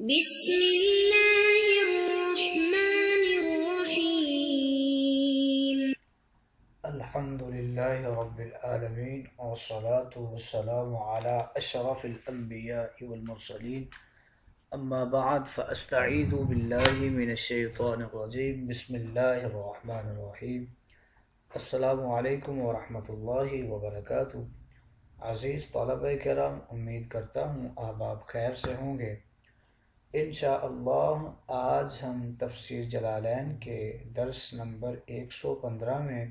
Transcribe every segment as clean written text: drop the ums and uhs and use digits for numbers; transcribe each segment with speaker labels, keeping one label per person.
Speaker 1: بسم اللہ الرحمن الرحیم
Speaker 2: الحمد للہ رب العالمین والصلاة والسلام علی اشرف الانبیاء والمرسلین اما بعد فاستعیذ باللہ من الشیطان الرجیم بسم اللہ الرحمن الرحیم السلام علیکم ورحمۃ اللہ وبرکاتہ۔ عزیز طلبہ کرام، امید کرتا ہوں آپ خیر سے ہوں گے۔ انشاءاللہ آج ہم تفسیر جلالین کے درس نمبر 115 میں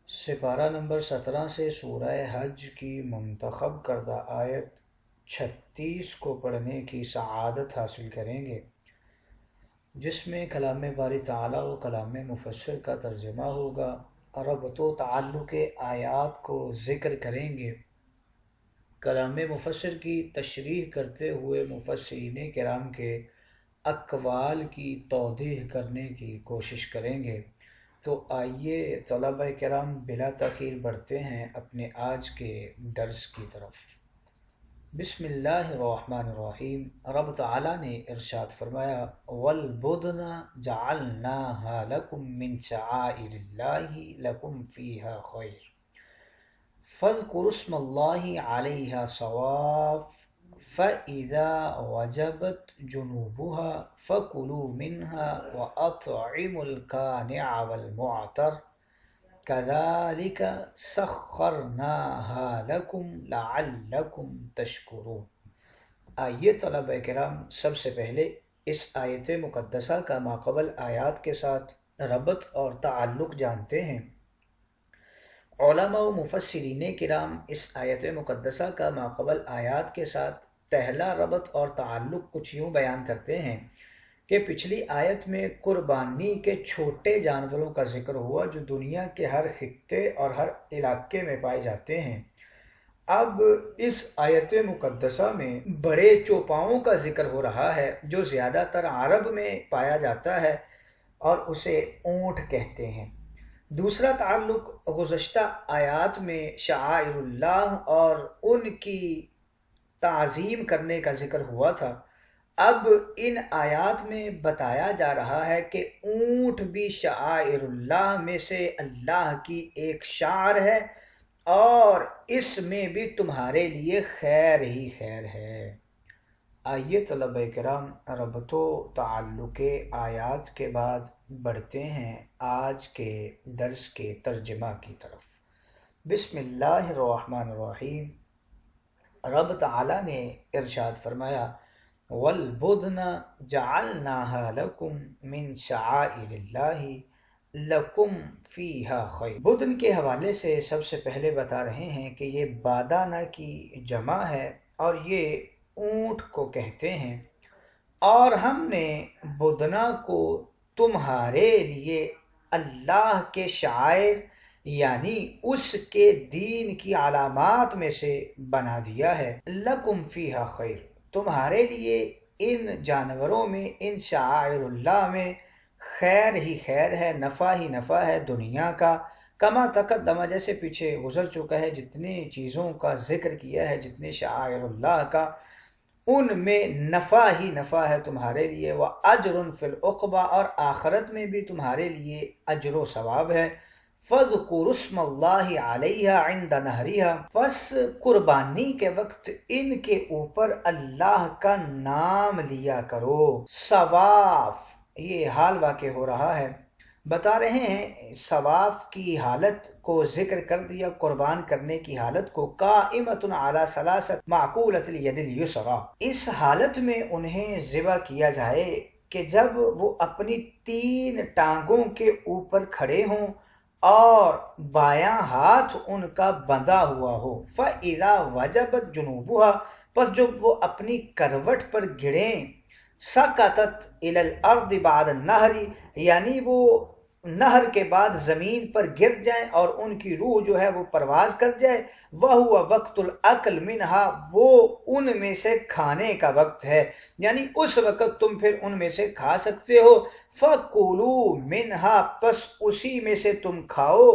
Speaker 2: سپارہ نمبر 17 سے سورہ حج کی منتخب کردہ آیت 36 کو پڑھنے کی سعادت حاصل کریں گے، جس میں کلام باری تعالیٰ و کلام مفسر کا ترجمہ ہوگا، ربط و تعلق آیات کو ذکر کریں گے، کلام مفسر کی تشریح کرتے ہوئے مفسرین کرام کے اقوال کی توضیح کرنے کی کوشش کریں گے۔ تو آئیے طلبہ کرام بلا تاخیر بڑھتے ہیں اپنے آج کے درس کی طرف۔ بسم اللہ الرحمن الرحیم۔ رب تعالیٰ نے ارشاد فرمایا، وَالْبُدْنَ جَعَلْنَاهَا لَكُم مِّن شَعَائِرِ اللَّهِ لَكُمْ فِيهَا خَيْرٌ فاذكروا اسم الله عليها صواف فإذا وجبت جنوبها فكلوا منها وأطعموا القانع والمعتر كذلك سخرناها لكم لعلكم تشكرون۔ آئیے طلبہ کرام، سب سے پہلے اس آیت مقدسہ کا ماقبل آیات کے ساتھ ربط اور تعلق جانتے ہیں۔ علماء و مفسرین کرام اس آیت مقدسہ کا ماقبل آیات کے ساتھ پہلا ربط اور تعلق کچھ یوں بیان کرتے ہیں کہ پچھلی آیت میں قربانی کے چھوٹے جانوروں کا ذکر ہوا جو دنیا کے ہر خطے اور ہر علاقے میں پائے جاتے ہیں۔ اب اس آیت مقدسہ میں بڑے چوپاؤں کا ذکر ہو رہا ہے جو زیادہ تر عرب میں پایا جاتا ہے اور اسے اونٹ کہتے ہیں۔ دوسرا تعلق گزشتہ آیات میں شعائر اللہ اور ان کی تعظیم کرنے کا ذکر ہوا تھا۔ اب ان آیات میں بتایا جا رہا ہے کہ اونٹ بھی شعائر اللہ میں سے اللہ کی ایک شعر ہے اور اس میں بھی تمہارے لیے خیر ہی خیر ہے۔ آئیے طلبہ کرام ربط و تعلق آیات کے بعد بڑھتے ہیں آج کے درس کے ترجمہ کی طرف۔ بسم اللہ الرحمن الرحیم۔ رب تعالیٰ نے ارشاد فرمایا، وَالْبُدْنَ جَعَلْنَاهَا لَكُم مِّن شَعَائِرِ اللَّهِ لَكُمْ فِيهَا خَيْرٌ۔ بدن کے حوالے سے سب سے پہلے بتا رہے ہیں کہ یہ بادانہ کی جمع ہے اور یہ اونٹ کو کہتے ہیں، اور ہم نے بدنہ کو تمہارے لیے اللہ کے شعائر یعنی اس کے دین کی علامات میں سے بنا دیا ہے۔ لَكُمْ فِيهَا خَيْرٌ، تمہارے لیے ان جانوروں میں، ان شعائر اللہ میں خیر ہی خیر ہے، نفع ہی نفع ہے دنیا کا۔ کما تقدمہ، جیسے پیچھے گزر چکا ہے، جتنی چیزوں کا ذکر کیا ہے، جتنے شعائر اللہ کا، ان میں نفع ہی نفع ہے تمہارے لیے۔ وَأَجْرٌ فِي الْعُقْبَى، اور آخرت میں بھی تمہارے لیے اجر و ثواب ہے۔ فَاذْكُرُوا اسْمَ اللَّهِ عَلَيْهَا عِنْدَ نَحْرِهَا، پس قربانی کے وقت ان کے اوپر اللہ کا نام لیا کرو۔ ثواف، یہ حال واقع ہو رہا ہے، بتا رہے ہیں ثواف کی حالت کو ذکر کر دیا، قربان کرنے کی حالت کو، قائمۃ علی ثلاثۃ معقولۃ الید الیسریٰ، اس حالت میں انہیں ذبح کیا جائے کہ جب وہ اپنی 3 ٹانگوں کے اوپر کھڑے ہوں اور بایاں ہاتھ ان کا بندھا ہوا ہو۔ فَإِذَا وَجَبَتْ جُنُوبُهَا، پس جب وہ اپنی کروٹ پر گریں، سَقَطَتْ إِلَى الْأَرْضِ بَعْدَ النَّهْرِ، یعنی وہ نہر کے بعد زمین پر گر جائیں اور ان کی روح جو ہے وہ پرواز کر جائے۔ وَهُوَ وَقْتُ الْأَكْلِ مِنْهَا، وہ ان میں سے کھانے کا وقت ہے، یعنی اس وقت تم پھر ان میں سے کھا سکتے ہو۔ فَكُلُوا مِنْهَا، پس اسی میں سے تم کھاؤ،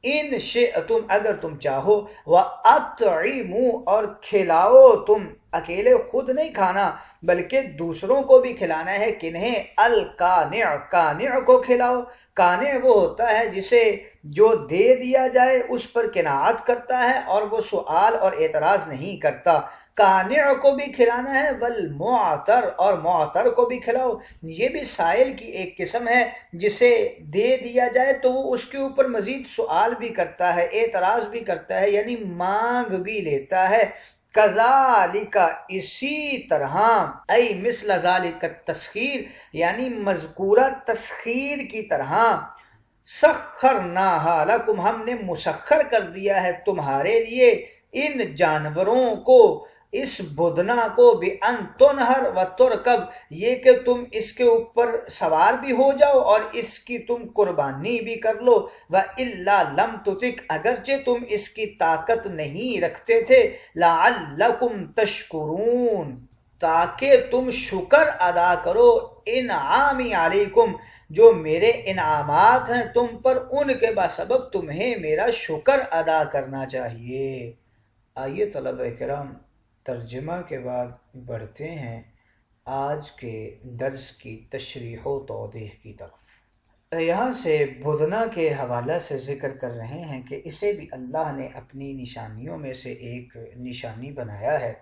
Speaker 2: ان شئتم، اگر تم چاہو، وَأَطْعِمُوا، اور کھلاؤ تم، اکیلے خود نہیں کھانا، بلکہ دوسروں کو بھی کھلانا ہے۔ کنہیں؟ القانع، قانع کو کھلاؤ۔ قانع وہ ہوتا ہے جسے جو دے دیا جائے اس پر قناعت کرتا ہے اور وہ سوال اور اعتراض نہیں کرتا۔ قانع کو بھی کھلانا ہے، والمعتر، اور معتر کو بھی کھلاؤ۔ یہ بھی سائل کی ایک قسم ہے، جسے دے دیا جائے تو وہ اس کے اوپر مزید سوال بھی کرتا ہے، اعتراض بھی کرتا ہے، یعنی مانگ بھی لیتا ہے۔ کذالک، اسی طرح، ای مثل ذالک التسخیر، یعنی مذکورہ تسخیر کی طرح، سخرناہا لکم، ہم نے مسخر کر دیا ہے تمہارے لیے ان جانوروں کو، اس بدنا کو، بِأَن تُنْہَرْ وَتُرْکَبْ، یہ کہ تم اس کے اوپر سوار بھی ہو جاؤ اور اس کی تم قربانی بھی کر لو۔ وَإِلَّا لَمْ تُطِقْ، اگرچہ تم اس کی طاقت نہیں رکھتے تھے، لَعَلَّكُمْ تَشْکُرُونَ، تاکہ تم شکر ادا کرو، انعامی علیکم، جو میرے انعامات ہیں تم پر، ان کے بسبب تمہیں میرا شکر ادا کرنا چاہیے۔ آئیے طلبہ کرام، ترجمہ کے بعد بڑھتے ہیں آج کے درس کی تشریح و توضیح کی طرف۔ یہاں سے بدنا کے حوالہ سے ذکر کر رہے ہیں کہ اسے بھی اللہ نے اپنی نشانیوں میں سے ایک نشانی بنایا ہے۔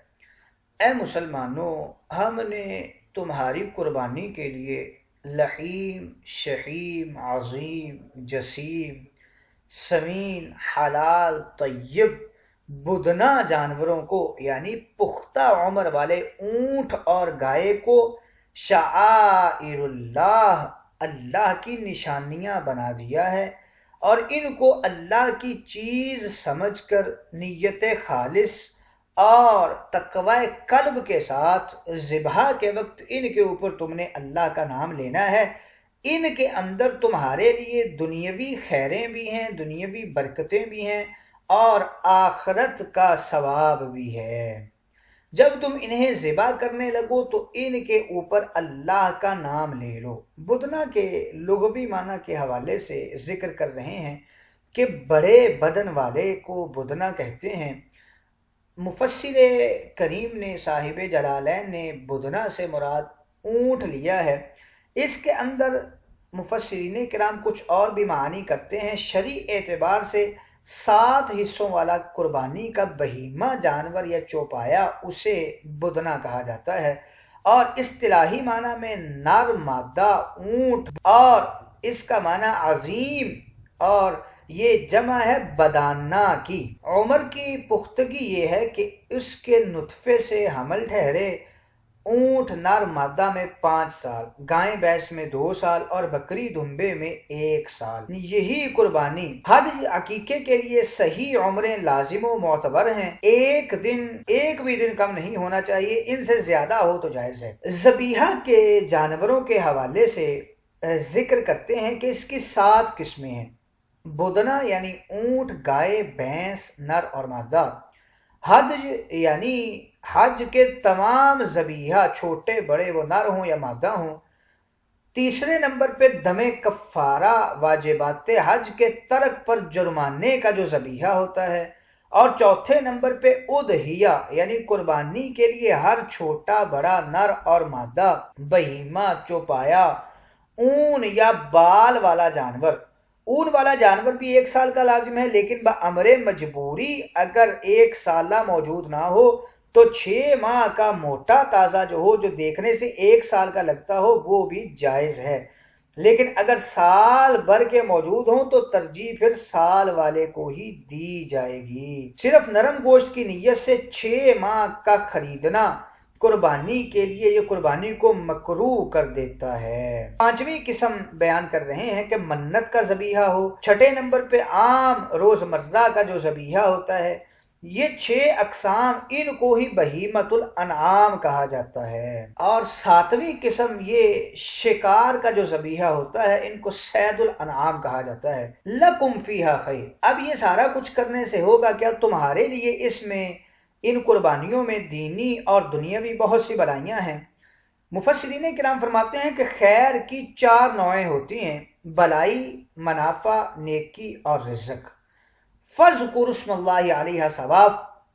Speaker 2: اے مسلمانوں، ہم نے تمہاری قربانی کے لیے لحیم، شحیم، عظیم، جسیم، سمین، حلال، طیب، بدنا جانوروں کو، یعنی پختہ عمر والے اونٹ اور گائے کو، شعائر اللہ، اللہ کی نشانیاں بنا دیا ہے، اور ان کو اللہ کی چیز سمجھ کر نیت خالص اور تقوی قلب کے ساتھ ذبح کے وقت ان کے اوپر تم نے اللہ کا نام لینا ہے۔ ان کے اندر تمہارے لیے دنیاوی خیریں بھی ہیں، دنیاوی برکتیں بھی ہیں، اور آخرت کا ثواب بھی ہے۔ جب تم انہیں ذبح کرنے لگو تو ان کے اوپر اللہ کا نام لے لو۔ بدنا کے لغوی معنی کے حوالے سے ذکر کر رہے ہیں کہ بڑے بدن والے کو بدنا کہتے ہیں۔ مفسر کریم نے، صاحب جلالین نے، بدنا سے مراد اونٹ لیا ہے۔ اس کے اندر مفسرین کرام کچھ اور بھی معنی کرتے ہیں۔ شرعی اعتبار سے 7 حصوں والا قربانی کا بہیمہ جانور یا چوپایا اسے بدنا کہا جاتا ہے، اور اصطلاحی معنی میں نر مادہ اونٹ، اور اس کا معنی عظیم، اور یہ جمع ہے بدانہ کی۔ عمر کی پختگی یہ ہے کہ اس کے نطفے سے حمل ٹھہرے۔ اونٹ نر مادہ میں 5 سال، گائے بھینس میں 2 سال، اور بکری دمبے میں 1 سال۔ یہی قربانی حج عقیقے کے لیے صحیح عمریں لازم و معتبر ہیں۔ ایک بھی دن کم نہیں ہونا چاہیے، ان سے زیادہ ہو تو جائز ہے۔ ذبیحہ کے جانوروں کے حوالے سے ذکر کرتے ہیں کہ اس کی 7 قسمیں ہیں۔ بدنا یعنی اونٹ، گائے، بھینس، نر اور مادہ۔ حج یعنی حج کے تمام ذبیحہ، چھوٹے بڑے وہ نر ہوں یا مادہ ہوں۔ تیسرے نمبر پہ دم کفارہ، واجبات حج کے ترک پر جرمانے کا جو ذبیحہ ہوتا ہے، اور چوتھے نمبر پہ اضحیہ یعنی قربانی کے لیے ہر چھوٹا بڑا نر اور مادہ بہیمہ، چوپایا، اون یا بال والا جانور۔ اون والا جانور بھی 1 سال کا لازم ہے، لیکن بامر مجبوری اگر 1 سالہ موجود نہ ہو تو 6 ماہ کا موٹا تازہ جو ہو، جو دیکھنے سے 1 سال کا لگتا ہو، وہ بھی جائز ہے۔ لیکن اگر سال بھر کے موجود ہوں تو ترجیح پھر سال والے کو ہی دی جائے گی۔ صرف نرم گوشت کی نیت سے 6 ماہ کا خریدنا قربانی کے لیے یہ قربانی کو مکروہ کر دیتا ہے۔ 5ویں قسم بیان کر رہے ہیں کہ منت کا ذبیحہ ہو۔ 6 نمبر پہ عام روزمرہ کا جو ذبیحہ ہوتا ہے۔ یہ 6 اقسام، ان کو ہی بہیمۃ الانعام کہا جاتا ہے۔ اور 7ویں قسم یہ شکار کا جو ذبیحہ ہوتا ہے، ان کو صید الانعام کہا جاتا ہے۔ لکم فیہا خیر، اب یہ سارا کچھ کرنے سے ہوگا کیا؟ تمہارے لیے اس میں، ان قربانیوں میں دینی اور دنیاوی بہت سی بلائیاں ہیں۔ مفسرین کرام فرماتے ہیں کہ خیر کی 4 نوعیں ہوتی ہیں: بلائی، منافع، نیکی اور رزق۔ فَاذْكُرُوا اسْمَ اللَّهِ عَلَيْهَا ثواب،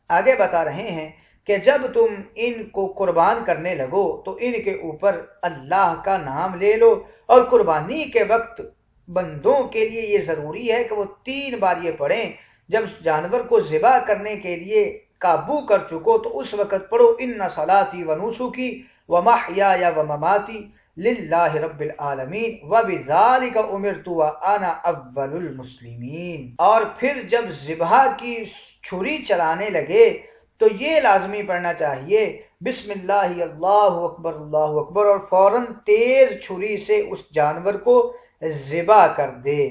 Speaker 2: آگے بتا رہے ہیں کہ جب تم ان کو قربان کرنے لگو تو ان کے اوپر اللہ کا نام لے لو، اور قربانی کے وقت بندوں کے لیے یہ ضروری ہے کہ وہ 3 بار یہ پڑھیں۔ جب جانور کو ذبح کرنے کے لیے قابو کر چکو تو اس وقت پڑھو ان صلاتی و نسکی و محیای و مماتی للہ رب العالمین وبذالک امرت وانا اول المسلمین۔ اور پھر جب ذبح کی چھری چلانے لگے تو یہ لازمی پڑھنا چاہیے بسم اللہ اللہ اکبر، اور فوراً تیز چھری سے اس جانور کو ذبح کر دے۔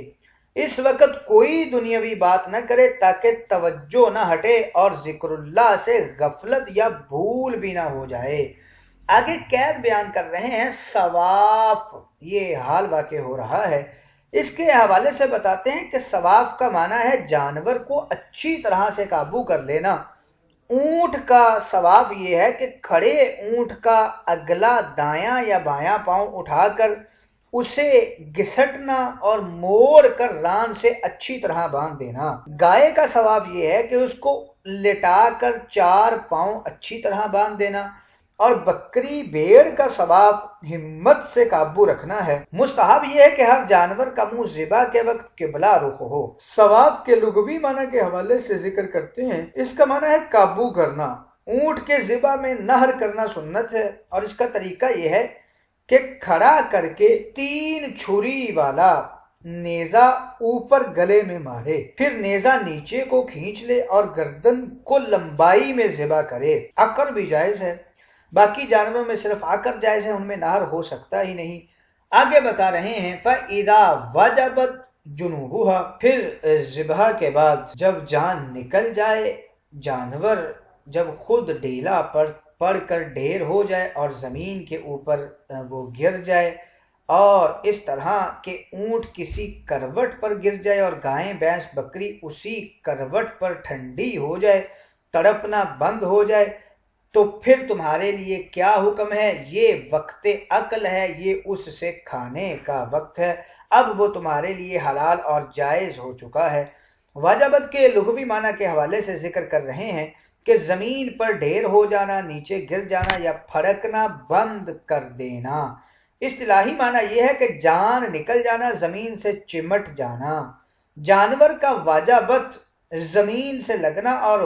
Speaker 2: اس وقت کوئی دنیاوی بات نہ کرے تاکہ توجہ نہ ہٹے اور ذکر اللہ سے غفلت یا بھول بھی نہ ہو جائے۔ آگے قید بیان کر رہے ہیں صواف، یہ حال واقع ہو رہا ہے۔ اس کے حوالے سے بتاتے ہیں کہ صواف کا معنی ہے جانور کو اچھی طرح سے قابو کر لینا۔ اونٹ کا صواف یہ ہے کہ کھڑے اونٹ کا اگلا دایاں یا بایاں پاؤں اٹھا کر اسے گھسٹنا اور موڑ کر ران سے اچھی طرح باندھ دینا۔ گائے کا صواف یہ ہے کہ اس کو لٹا کر 4 پاؤں اچھی طرح باندھ دینا، اور بکری بھیڑ کا صواف ہمت سے قابو رکھنا ہے۔ مستحب یہ ہے کہ ہر جانور کا منہ ذبح کے وقت قبلہ رخ ہو۔ صواف کے لغوی معنی کے حوالے سے ذکر کرتے ہیں، اس کا معنی ہے قابو کرنا۔ اونٹ کے ذبح میں نہر کرنا سنت ہے، اور اس کا طریقہ یہ ہے کہ کھڑا کر کے 3 چھری والا نیزہ اوپر گلے میں مارے، پھر نیزہ نیچے کو کھینچ لے اور گردن کو لمبائی میں ذبح کرے۔ عقر بھی جائز ہے، باقی جانوروں میں صرف عقر جائز ہے، ان میں نہر ہو سکتا ہی نہیں۔ آگے بتا رہے ہیں فَإِذَا وَجَبَتْ جُنُوبُهَا، پھر ذبح کے بعد جب جان نکل جائے، جانور جب خود ڈھیلا پڑ کر ڈھیر ہو جائے اور زمین کے اوپر وہ گر جائے، اور اس طرح کہ اونٹ کسی کروٹ پر گر جائے اور گائیں بھینس بکری اسی کروٹ پر ٹھنڈی ہو جائے، تڑپنا بند ہو جائے، تو پھر تمہارے لیے کیا حکم ہے؟ یہ وقت عقل ہے، یہ اس سے کھانے کا وقت ہے، اب وہ تمہارے لیے حلال اور جائز ہو چکا ہے۔ واجبت کے لغوی معنی کے حوالے سے ذکر کر رہے ہیں کہ زمین پر ڈھیر ہو جانا، نیچے گر جانا یا پھڑکنا بند کر دینا۔ اصطلاحی معنی یہ ہے کہ جان نکل جانا، زمین سے چمٹ جانا۔ جانور کا واجبت زمین سے لگنا اور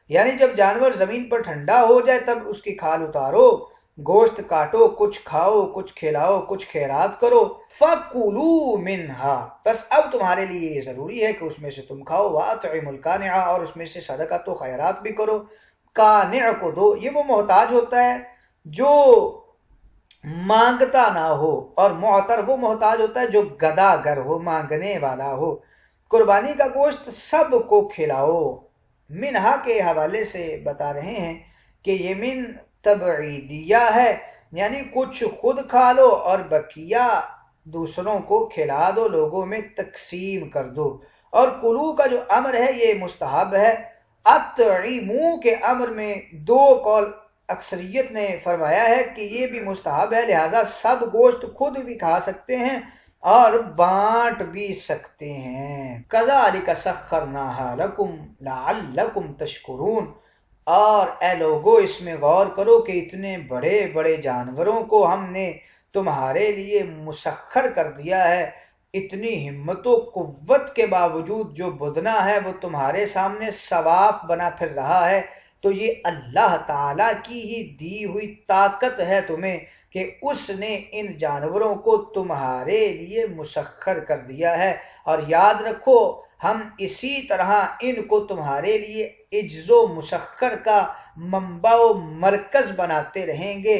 Speaker 2: یعنی جب جانور زمین پر ٹھنڈا ہو جائے تب اس کی کھال اتارو، گوشت کاٹو، کچھ کھاؤ، کچھ کھلاؤ، کچھ خیرات کرو۔ فَكُلُوا مِنْهَا، بس اب تمہارے لیے یہ ضروری ہے کہ اس میں سے تم کھاؤ۔ وَأَطْعِمُوا الْقَانِعَ، اور اس میں سے صدقات و خیرات بھی کرو۔ قانع کو دو، یہ وہ محتاج ہوتا ہے جو مانگتا نہ ہو، اور معتر وہ محتاج ہوتا ہے جو گداگر ہو، مانگنے والا ہو۔ قربانی کا گوشت سب کو کھلاؤ۔ منہا کے حوالے سے بتا رہے ہیں کہ یہ من تبعیدیہ ہے، یعنی کچھ خود کھا لو اور بقیہ دوسروں کو کھلا دو، لوگوں میں تقسیم کر دو۔ اور کلو کا جو امر ہے یہ مستحب ہے۔ اطعمو کے امر میں 2 قول اکثریت نے فرمایا ہے کہ یہ بھی مستحب ہے، لہٰذا سب گوشت خود بھی کھا سکتے ہیں اور بانٹ بھی سکتے ہیں۔ کذالک سخرناھا لکم لعلکم تشکرون، اور اے لوگو اس میں غور کرو کہ اتنے بڑے بڑے جانوروں کو ہم نے تمہارے لیے مسخر کر دیا ہے، اتنی ہمت و قوت کے باوجود جو بدنا ہے وہ تمہارے سامنے صواف بنا پھر رہا ہے، تو یہ اللہ تعالیٰ کی ہی دی ہوئی طاقت ہے تمہیں کہ اس نے ان جانوروں کو تمہارے لیے مسخر کر دیا ہے۔ اور یاد رکھو ہم اسی طرح ان کو تمہارے لیے عجز و مسخر کا منبع و مرکز بناتے رہیں گے،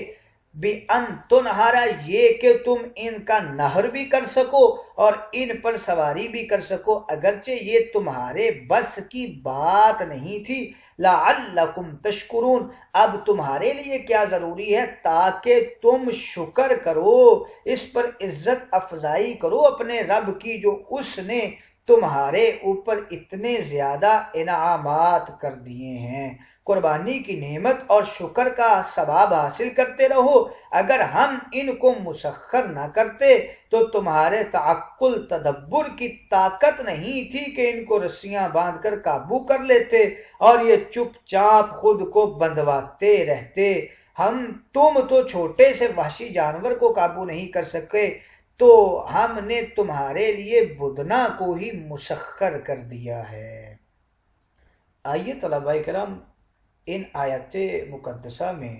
Speaker 2: بِأَن تُنْحَرَ، یہ کہ تم ان کا نہر بھی کر سکو اور ان پر سواری بھی کر سکو، اگرچہ یہ تمہارے بس کی بات نہیں تھی۔ لَعَلَّكُمْ تَشْكُرُونَ، اب تمہارے لیے کیا ضروری ہے؟ تاکہ تم شکر کرو، اس پر عزت افزائی کرو اپنے رب کی جو اس نے تمہارے اوپر اتنے زیادہ انعامات کر دیے ہیں۔ قربانی کی نعمت اور شکر کا ثواب حاصل کرتے رہو۔ اگر ہم ان کو مسخر نہ کرتے تو تمہارے تعقل تدبر کی طاقت نہیں تھی کہ ان کو رسیاں باندھ کر قابو کر لیتے اور یہ چپ چاپ خود کو بندھواتے رہتے۔ تم تو چھوٹے سے وحشی جانور کو قابو نہیں کر سکے، تو ہم نے تمہارے لیے بدنا کو ہی مسخر کر دیا ہے۔ آئیے طلباء کرام، ان آیات مقدسہ میں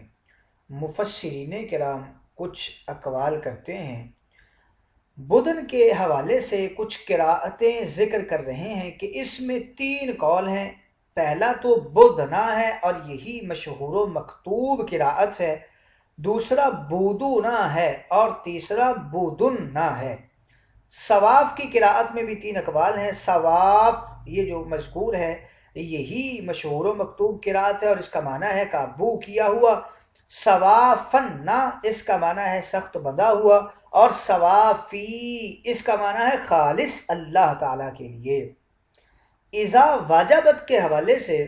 Speaker 2: مفسرین کرام کچھ اقوال کرتے ہیں۔ بدن کے حوالے سے کچھ قراءتیں ذکر کر رہے ہیں کہ اس میں 3 قول ہیں۔ پہلا تو بدنا ہے اور یہی مشہور و مکتوب قراءت ہے، دوسرا بودونا ہے اور تیسرا بودنا ہے۔ صواف کی قراءت میں بھی 3 اقوال ہیں۔ صواف یہ جو مذکور ہے یہی مشہور و مکتوب قراءت ہے اور اس کا معنی ہے قابو کیا ہوا۔ صوافنا اس کا معنی ہے سخت بندھا ہوا، اور صوافی اس کا معنی ہے خالص اللہ تعالیٰ کے لیے۔ اذا واجبت کے حوالے سے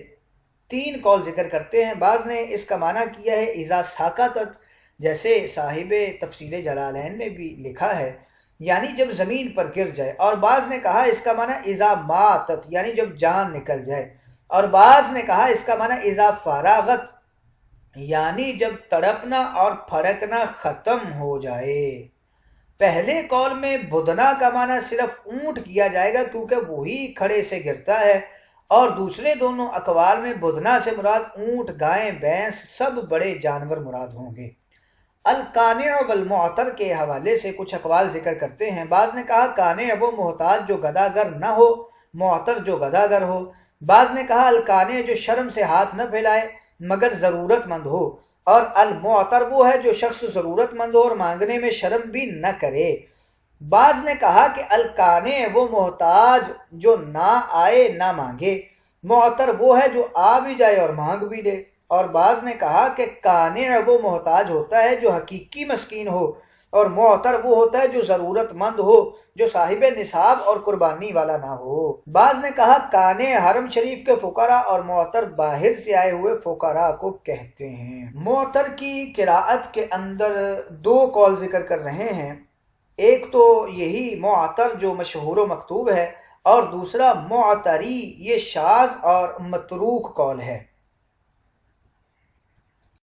Speaker 2: 3 قول ذکر کرتے ہیں۔ بعض نے اس کا معنی کیا ہے اذا ساکتت، جیسے صاحب تفسیر جلالین نے بھی لکھا ہے یعنی جب زمین پر گر جائے، اور بعض نے کہا اس کا معنی اذا ماتت یعنی جب جان نکل جائے، اور بعض نے کہا اس کا معنی اذا فارغت یعنی جب تڑپنا اور پھڑکنا ختم ہو جائے۔ پہلے قول میں بدنا کا معنی صرف اونٹ کیا جائے گا کیونکہ وہی کھڑے سے گرتا ہے، اور دوسرے دونوں اقوال میں بدنا سے مراد اونٹ، گائیں، بھینس سب بڑے جانور مراد ہوں گے۔ القانع والمعتر کے حوالے سے کچھ اقوال ذکر کرتے ہیں۔ بعض نے کہا قانع وہ محتاج جو گداگر نہ ہو، معتر جو گداگر ہو۔ بعض نے کہا القانع جو شرم سے ہاتھ نہ پھیلائے مگر ضرورت مند ہو، اور المعتر وہ ہے جو شخص ضرورت مند ہو اور مانگنے میں شرم بھی نہ کرے۔ بعض نے کہا کہ القانع وہ محتاج جو نہ آئے نہ مانگے، معتر وہ ہے جو آ بھی جائے اور مانگ بھی دے، اور بعض نے کہا کہ قانع وہ محتاج ہوتا ہے جو حقیقی مسکین ہو، اور معتر وہ ہوتا ہے جو ضرورت مند ہو، جو صاحب نصاب اور قربانی والا نہ ہو۔ بعض نے کہا قانع حرم شریف کے فقراء اور معتر باہر سے آئے ہوئے فقراء کو کہتے ہیں۔ معتر کی قراءت کے اندر 2 قول ذکر کر رہے ہیں، ایک تو یہی معتر جو مشہور و مکتوب ہے، اور دوسرا معتری، یہ شاذ اور متروک قول ہے۔